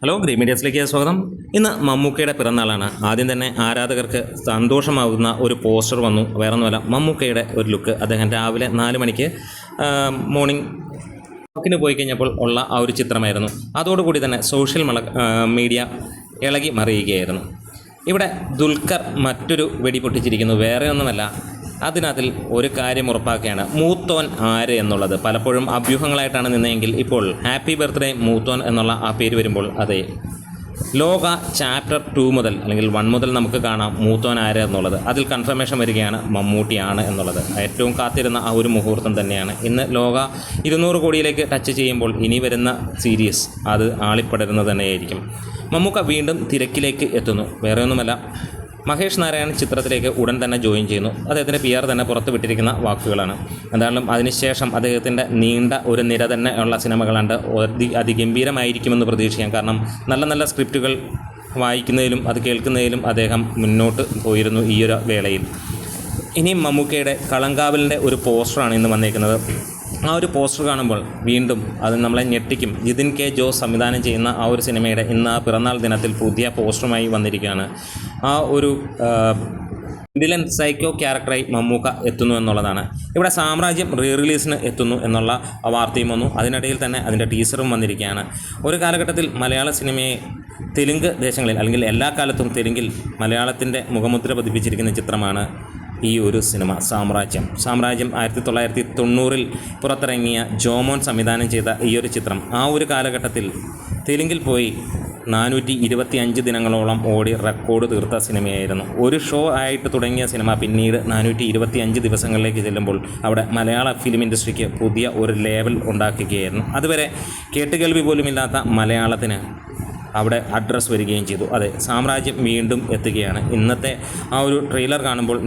Hello green മീഡിയസിലേക്ക് സ്വാഗതം. ഇന്ന് മമ്മൂക്കയുടെ പിറന്നാളാണ്. ആദ്യം തന്നെ ആരാധകർക്ക് സന്തോഷമാകുന്ന ഒരു പോസ്റ്റർ വന്നു. വേറൊന്നുമല്ല, മമ്മൂക്കയുടെ ഒരു ലുക്ക്. അദ്ദേഹം രാവിലെ 4 മണിക്ക് മോർണിംഗ് വാക്കിന് പോയി കഴിഞ്ഞപ്പോൾ ഉള്ള ആ ഒരു ചിത്രമായിരുന്നു. അതോടുകൂടി തന്നെ സോഷ്യൽ മീഡിയ ഇളകി മറിയുകയായിരുന്നു. ഇവിടെ ദുൽഖർ മറ്റൊരു വെടി പൊട്ടിച്ചിരിക്കുന്നു. വേറെ ഒന്നുമല്ല, അതിനകത്തിൽ ഒരു കാര്യം ഉറപ്പാക്കുകയാണ്, മൂത്തോൻ ആര് എന്നുള്ളത്. പലപ്പോഴും അഭ്യൂഹങ്ങളായിട്ടാണ് നിന്നതെങ്കിൽ ഇപ്പോൾ ഹാപ്പി ബർത്ത്ഡേ മൂത്തോൻ എന്നുള്ള ആ പേര് വരുമ്പോൾ അതെ, ലോക ചാപ്റ്റർ 2 മുതൽ അല്ലെങ്കിൽ 1 മുതൽ നമുക്ക് കാണാം മൂത്തോൻ ആര് എന്നുള്ളത്. അതിൽ കൺഫർമേഷൻ വരികയാണ് മമ്മൂട്ടിയാണ് എന്നുള്ളത്. ഏറ്റവും കാത്തിരുന്ന ആ ഒരു മുഹൂർത്തം തന്നെയാണ് ഇന്ന്. ലോക 200 കോടിയിലേക്ക് ടച്ച് ചെയ്യുമ്പോൾ ഇനി വരുന്ന സീരീസ് അത് ആളിപ്പടരുന്നത് തന്നെയായിരിക്കും. മമ്മൂക്ക വീണ്ടും തിരക്കിലേക്ക് എത്തുന്നു. വേറെ ഒന്നുമല്ല, മഹേഷ് നാരായൺ ചിത്രത്തിലേക്ക് ഉടൻ തന്നെ ജോയിൻ ചെയ്യുന്നു. അദ്ദേഹത്തിൻ്റെ PR തന്നെ പുറത്ത് വിട്ടിരിക്കുന്ന വാക്കുകളാണ്. എന്തായാലും അതിനുശേഷം അദ്ദേഹത്തിൻ്റെ നീണ്ട ഒരു നിര തന്നെ ഉള്ള സിനിമകളുണ്ട്. അതിഗംഭീരമായിരിക്കുമെന്ന് പ്രതീക്ഷിക്കാം. കാരണം നല്ല നല്ല സ്ക്രിപ്റ്റുകൾ വായിക്കുന്നതിലും അത് കേൾക്കുന്നതിലും അദ്ദേഹം മുന്നോട്ട് പോയിരുന്നു ഈ ഒരു വേളയിൽ. ഇനിയും മമ്മൂക്കയുടെ കളങ്കാവലിൻ്റെ ഒരു പോസ്റ്ററാണ് ഇന്ന് വന്നേക്കുന്നത്. ആ ഒരു പോസ്റ്റർ കാണുമ്പോൾ വീണ്ടും അത് നമ്മളെ ഞെട്ടിക്കും. ജിതിൻ കെ ജോസ് സംവിധാനം ചെയ്യുന്ന ആ ഒരു സിനിമയുടെ ഇന്ന് ആ പിറന്നാൾ ദിനത്തിൽ പുതിയ പോസ്റ്ററുമായി വന്നിരിക്കുകയാണ്. ആ ഒരു വില്ലൻ സൈക്കോ ക്യാരക്ടറായി മമ്മൂക്ക എത്തുന്നു എന്നുള്ളതാണ്. ഇവിടെ സാമ്രാജ്യം റിലീസിന് എത്തുന്നു എന്നുള്ള വാർത്തയും വന്നു. അതിനിടയിൽ തന്നെ അതിൻ്റെ ടീസറും വന്നിരിക്കുകയാണ്. ഒരു കാലഘട്ടത്തിൽ മലയാള സിനിമയെ തെലുങ്ക് ദേശങ്ങളിൽ അല്ലെങ്കിൽ എല്ലാ കാലത്തും തെലുങ്കിൽ മലയാളത്തിൻ്റെ മുഖമുദ്ര പതിപ്പിച്ചിരിക്കുന്ന ചിത്രമാണ് ഈ ഒരു സിനിമ സാമ്രാജ്യം. 1990 പുറത്തിറങ്ങിയ ജോമോൻ സംവിധാനം ചെയ്ത ഈ ഒരു ചിത്രം ആ ഒരു കാലഘട്ടത്തിൽ തെലുങ്കിൽ പോയി 425 ദിനങ്ങളോളം ഓടി റെക്കോർഡ് തീർത്ത സിനിമയായിരുന്നു. ഒരു ഷോ ആയിട്ട് തുടങ്ങിയ സിനിമ പിന്നീട് 425 ദിവസങ്ങളിലേക്ക് ചെല്ലുമ്പോൾ അവിടെ മലയാള ഫിലിം ഇൻഡസ്ട്രിക്ക് പുതിയ ഒരു ലെവൽ ഉണ്ടാക്കുകയായിരുന്നു. അതുവരെ കേട്ടുകേൾവി പോലുമില്ലാത്ത മലയാളത്തിന് അവിടെ അഡ്രസ്സ് വരികയും ചെയ്തു. അതെ, സാമ്രാജ്യം വീണ്ടും എത്തുകയാണ്. ഇന്നത്തെ ആ ഒരു ട്രെയിലർ കാണുമ്പോൾ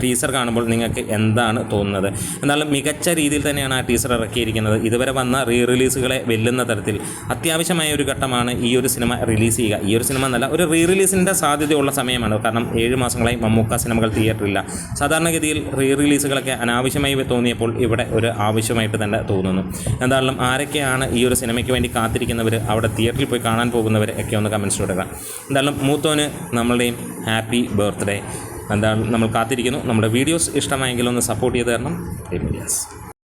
ടീസർ കാണുമ്പോൾ നിങ്ങൾക്ക് എന്താണ് തോന്നുന്നത്? എന്നാലും മികച്ച രീതിയിൽ തന്നെയാണ് ആ ടീസർ ഇറക്കിയിരിക്കുന്നത്. ഇതുവരെ വന്ന റിലീസുകളെ വെല്ലുന്ന തരത്തിൽ അത്യാവശ്യമായ ഒരു ഘട്ടമാണ് ഈ ഒരു സിനിമ റിലീസ് ചെയ്യുക. ഈ ഒരു സിനിമ എന്നല്ല, ഒരു റിലീസിൻ്റെ സാധ്യതയുള്ള സമയമാണ്. കാരണം 7 മാസങ്ങളായി മമ്മൂക്ക സിനിമകൾ തിയേറ്ററില്ല. സാധാരണഗതിയിൽ റിലീസുകളൊക്കെ അനാവശ്യമായി തോന്നിയപ്പോൾ ഇവിടെ ഒരു ആവശ്യമായിട്ട് തന്നെ തോന്നുന്നു. എന്തായാലും ആരൊക്കെയാണ് ഈ ഒരു സിനിമയ്ക്ക് വേണ്ടി കാത്തിരിക്കുന്നവർ, അവിടെ തിയേറ്ററിൽ പോയി കാണാൻ പോകുന്നവർ ഒക്കെ ഒന്ന് കമൻറ്റ്സ് ഇടുക. എന്തായാലും മൂത്തോന് നമ്മളുടെയും ഹാപ്പി ബർത്ത്ഡേ. എന്തായാലും നമ്മൾ കാത്തിരിക്കുന്നു. നമ്മുടെ വീഡിയോസ് ഇഷ്ടമായെങ്കിൽ ഒന്ന് സപ്പോർട്ട് ചെയ്ത് തരണം.